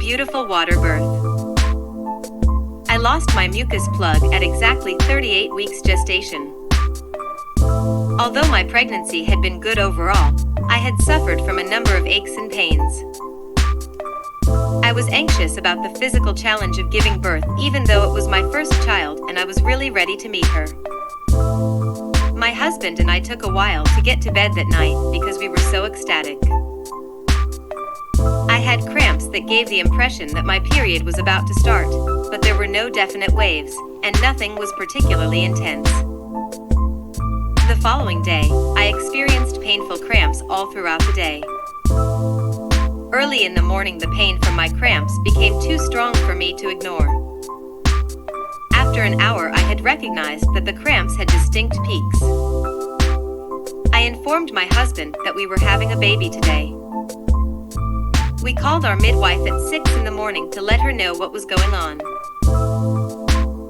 beautiful water birth. I lost my mucus plug at exactly 38 weeks gestation. Although my pregnancy had been good overall, I had suffered from a number of aches and pains. I was anxious about the physical challenge of giving birth, even though it was my first child and I was really ready to meet her. My husband and I took a while to get to bed that night because we were so ecstatic. I had cramps that gave the impression that my period was about to start, but there were no definite waves, and nothing was particularly intense. The following day, I experienced painful cramps all throughout the day. Early in the morning, the pain from my cramps became too strong for me to ignore. After an hour, I had recognized that the cramps had distinct peaks. I informed my husband that we were having a baby today. We called our midwife at 6 in the morning to let her know what was going on.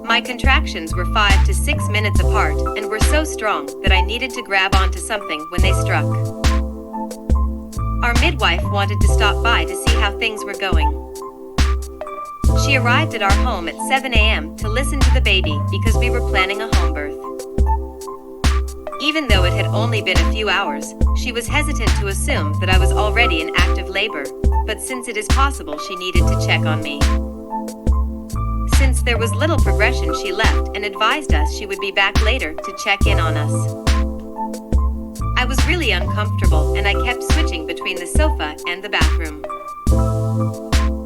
My contractions were 5 to 6 minutes apart and were so strong that I needed to grab onto something when they struck. Our midwife wanted to stop by to see how things were going. She arrived at our home at 7 a.m. to listen to the baby because we were planning a home birth. Even though it had only been a few hours, she was hesitant to assume that I was already in active labor, but since it is possible, she needed to check on me. Since there was little progression, she left and advised us she would be back later to check in on us. I was really uncomfortable and I kept switching between the sofa and the bathroom.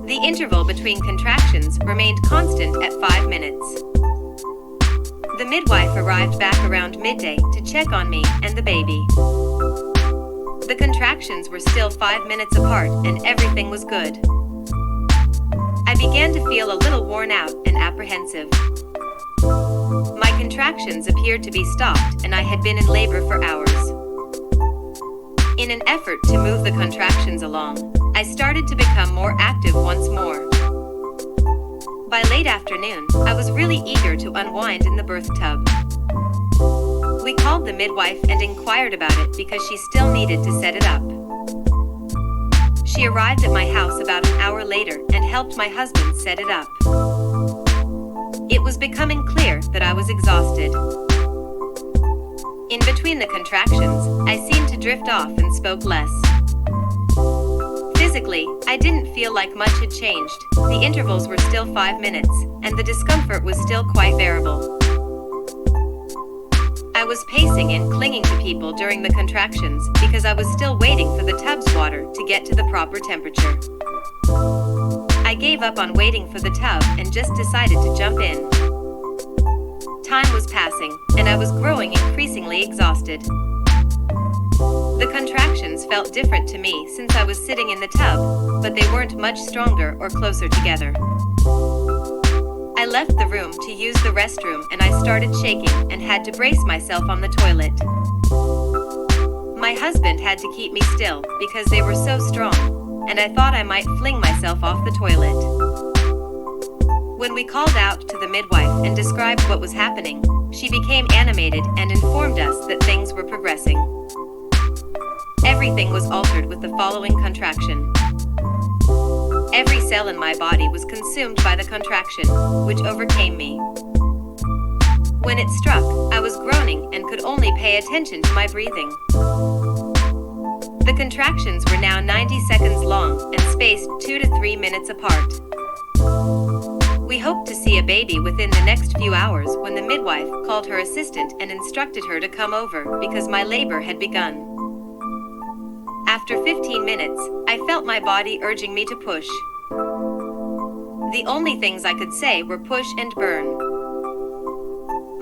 The interval between contractions remained constant at 5 minutes. The midwife arrived back around midday to check on me and the baby. The contractions were still 5 minutes apart and everything was good. I began to feel a little worn out and apprehensive. My contractions appeared to be stopped and I had been in labor for hours. In an effort to move the contractions along, I started to become more active once more. By late afternoon, I was really eager to unwind in the birth tub. We called the midwife and inquired about it because she still needed to set it up. She arrived at my house about an hour later and helped my husband set it up. It was becoming clear that I was exhausted. In between the contractions, I seemed to drift off and spoke less. Physically, I didn't feel like much had changed. The intervals were still 5 minutes, and the discomfort was still quite bearable. I was pacing and clinging to people during the contractions because I was still waiting for the tub's water to get to the proper temperature. I gave up on waiting for the tub and just decided to jump in. Time was passing, and I was growing increasingly exhausted. The contractions felt different to me since I was sitting in the tub, but they weren't much stronger or closer together. I left the room to use the restroom and I started shaking and had to brace myself on the toilet. My husband had to keep me still because they were so strong, and I thought I might fling myself off the toilet. When we called out to the midwife and described what was happening, she became animated and informed us that things were progressing. Everything was altered with the following contraction. Every cell in my body was consumed by the contraction, which overcame me. When it struck, I was groaning and could only pay attention to my breathing. The contractions were now 90 seconds long and spaced 2 to 3 minutes apart. We hoped to see a baby within the next few hours when the midwife called her assistant and instructed her to come over because my labor had begun. After 15 minutes, I felt my body urging me to push. The only things I could say were push and burn.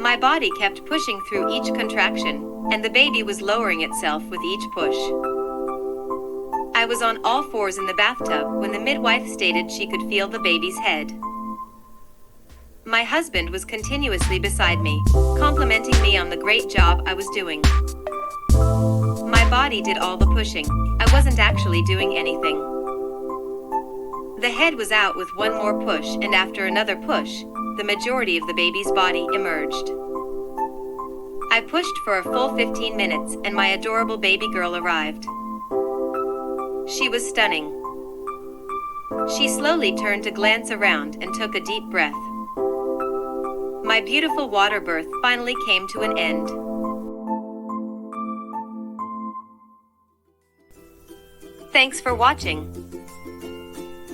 My body kept pushing through each contraction, and the baby was lowering itself with each push. I was on all fours in the bathtub when the midwife stated she could feel the baby's head. My husband was continuously beside me, complimenting me on the great job I was doing. My body did all the pushing. I wasn't actually doing anything. The head was out with one more push, and after another push, the majority of the baby's body emerged. I pushed for a full 15 minutes, and my adorable baby girl arrived. She was stunning. She slowly turned to glance around and took a deep breath. My beautiful water birth finally came to an end. Thanks for watching.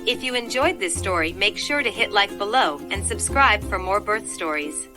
If you enjoyed this story, make sure to hit like below and subscribe for more birth stories.